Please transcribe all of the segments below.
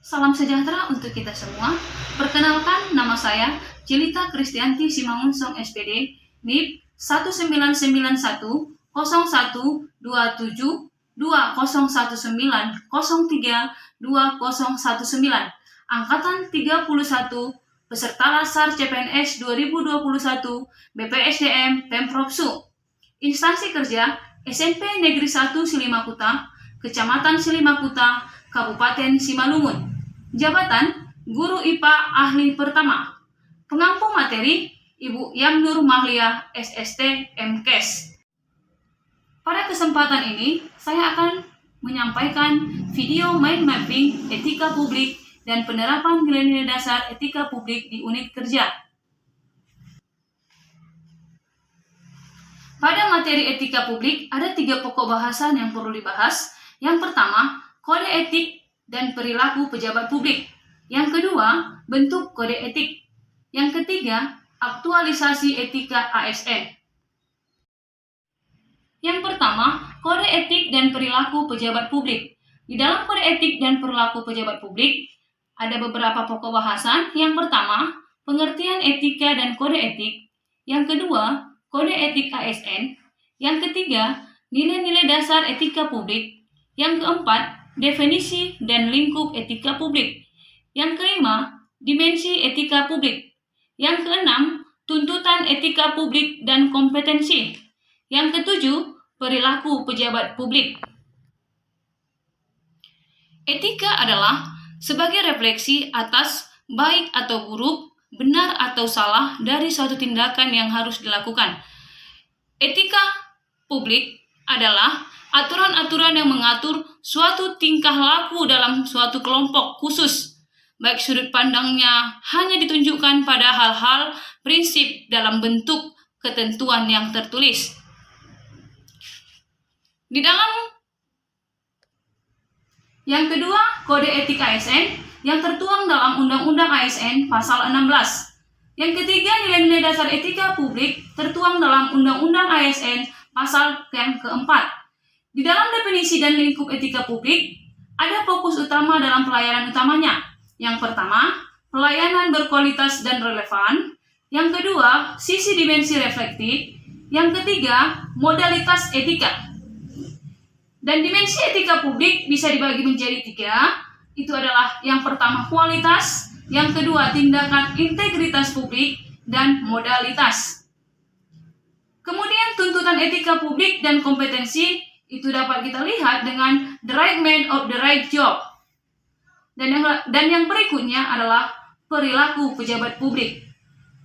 Salam sejahtera untuk kita semua. Perkenalkan, nama saya Jelita Kristianti Simangun Song SPD, NIP 199101020190320119, Angkatan 31, peserta Lasar CPNS 2021, BPSDM Pemprov Su. Instansi kerja SMP Negeri 1 Silimakuta, Kecamatan Silimakuta, Kabupaten Simalungun. Jabatan Guru IPA Ahli Pertama. Pengampu materi Ibu Yamnur Mahliah SST MKes. Pada kesempatan ini, saya akan menyampaikan video mind mapping etika publik dan penerapan nilai-nilai dasar etika publik di unit kerja. Pada materi etika publik, ada 3 pokok bahasan yang perlu dibahas. Yang pertama, kode etik dan perilaku pejabat publik. Yang kedua, bentuk kode etik. Yang ketiga, aktualisasi etika ASN. Yang pertama, kode etik dan perilaku pejabat publik. Di dalam kode etik dan perilaku pejabat publik, ada beberapa pokok bahasan. Yang pertama, pengertian etika dan kode etik. Yang kedua, kode etik ASN. Yang ketiga, nilai-nilai dasar etika publik. Yang keempat, definisi dan lingkup etika publik. Yang kelima, dimensi etika publik. Yang keenam, tuntutan etika publik dan kompetensi. Yang ketujuh, perilaku pejabat publik. Etika adalah sebagai refleksi atas baik atau buruk, benar atau salah dari suatu tindakan yang harus dilakukan. Etika publik adalah aturan-aturan yang mengatur suatu tingkah laku dalam suatu kelompok khusus, baik sudut pandangnya hanya ditunjukkan pada hal-hal prinsip dalam bentuk ketentuan yang tertulis. Di dalam yang kedua, kode etik ASN yang tertuang dalam Undang-Undang ASN pasal 16. Yang ketiga, nilai-nilai dasar etika publik tertuang dalam Undang-Undang ASN pasal yang keempat. Di dalam definisi dan lingkup etika publik, ada fokus utama dalam pelayanan utamanya. Yang pertama, pelayanan berkualitas dan relevan. Yang kedua, sisi dimensi reflektif. Yang ketiga, modalitas etika. Dan dimensi etika publik bisa dibagi menjadi 3. Itu adalah yang pertama, kualitas. Yang kedua, tindakan integritas publik. Dan modalitas. Kemudian, tuntutan etika publik dan kompetensi itu dapat kita lihat dengan the right man of the right job. Dan yang berikutnya adalah perilaku pejabat publik.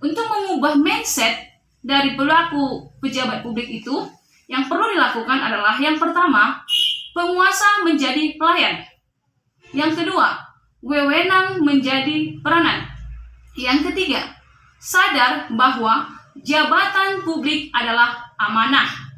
Untuk mengubah mindset dari perilaku pejabat publik itu, yang perlu dilakukan adalah yang pertama, penguasa menjadi pelayan. Yang kedua, wewenang menjadi peranan. Yang ketiga, sadar bahwa jabatan publik adalah amanah.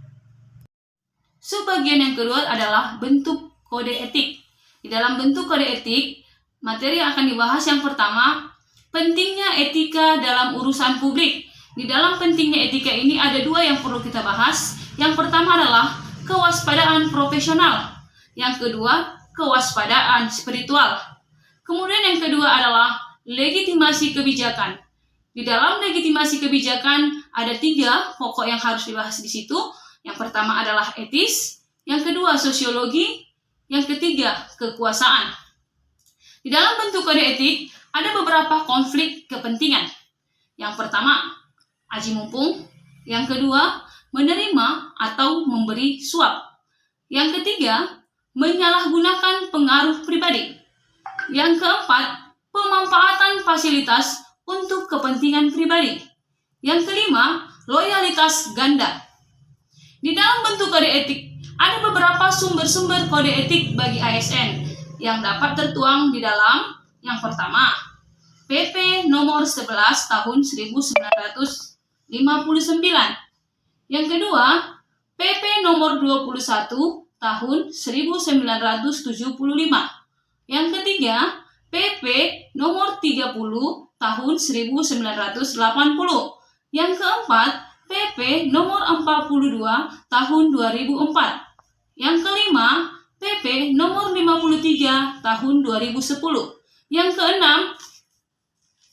Subbagian yang kedua adalah bentuk kode etik. Di dalam bentuk kode etik, materi yang akan dibahas yang pertama, pentingnya etika dalam urusan publik. Di dalam pentingnya etika ini ada 2 yang perlu kita bahas. Yang pertama adalah kewaspadaan profesional. Yang kedua, kewaspadaan spiritual. Kemudian yang kedua adalah legitimasi kebijakan. Di dalam legitimasi kebijakan ada 3 pokok yang harus dibahas di situ. Yang pertama adalah etis, yang kedua sosiologi, yang ketiga kekuasaan. Di dalam bentuk kode etik ada beberapa konflik kepentingan. Yang pertama, aji mumpung. Yang kedua, menerima atau memberi suap. Yang ketiga, menyalahgunakan pengaruh pribadi. Yang keempat, pemanfaatan fasilitas untuk kepentingan pribadi. Yang kelima, loyalitas ganda. Di dalam bentuk kode etik, ada beberapa sumber-sumber kode etik bagi ASN yang dapat tertuang di dalam yang pertama, PP nomor 11 tahun 1959. Yang kedua, PP nomor 21 tahun 1975. Yang ketiga, PP nomor 30 tahun 1980. Yang keempat, PP nomor 42 tahun 2004. Yang kelima, PP nomor 53 tahun 2010. Yang keenam,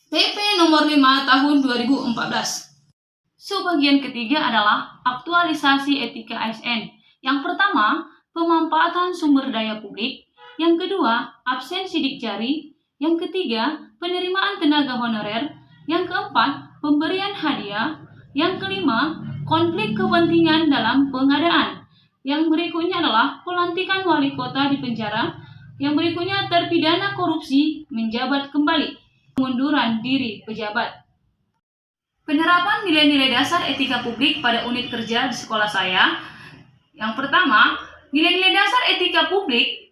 PP nomor 5 tahun 2014. Subbagian ketiga adalah aktualisasi etika ASN. Yang pertama, pemanfaatan sumber daya publik. Yang kedua, absen sidik jari. Yang ketiga, penerimaan tenaga honorer. Yang keempat, pemberian hadiah. Yang kelima, konflik kepentingan dalam pengadaan. Yang berikutnya adalah pelantikan wali kota di penjara. Yang berikutnya, terpidana korupsi menjabat kembali. Pengunduran diri pejabat. Penerapan nilai-nilai dasar etika publik pada unit kerja di sekolah saya. Yang pertama, nilai-nilai dasar etika publik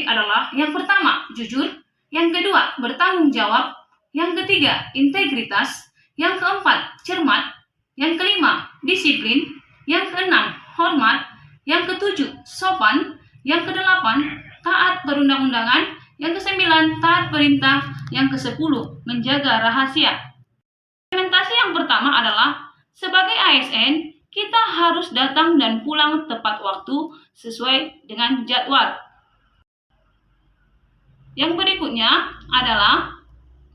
adalah yang pertama, jujur. Yang kedua, bertanggung jawab. Yang ketiga, integritas. Yang keempat, cermat. Yang kelima, disiplin. Yang keenam, hormat. Yang ketujuh, sopan. Yang kedelapan, taat perundang-undangan. Yang kesembilan, taat perintah. Yang kesepuluh, menjaga rahasia. Implementasi yang pertama adalah, sebagai ASN, kita harus datang dan pulang tepat waktu sesuai dengan jadwal. Yang berikutnya adalah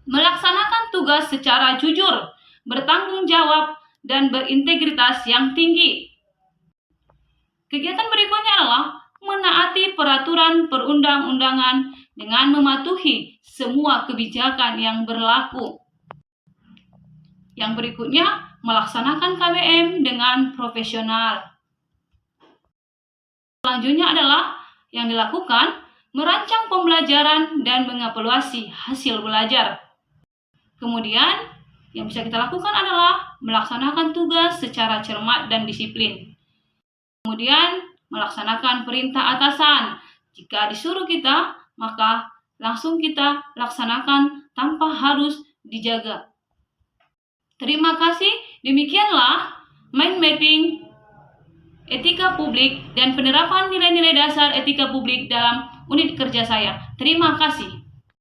melaksanakan tugas secara jujur, bertanggung jawab, dan berintegritas yang tinggi. Kegiatan berikutnya adalah menaati peraturan perundang-undangan dengan mematuhi semua kebijakan yang berlaku. Yang berikutnya, melaksanakan KBM dengan profesional. Selanjutnya adalah yang dilakukan, merancang pembelajaran dan mengevaluasi hasil belajar. Kemudian, yang bisa kita lakukan adalah melaksanakan tugas secara cermat dan disiplin. Kemudian, melaksanakan perintah atasan. Jika disuruh kita, maka langsung kita laksanakan tanpa harus dijaga. Terima kasih. Demikianlah mind mapping etika publik dan penerapan nilai-nilai dasar etika publik dalam unit kerja saya. Terima kasih.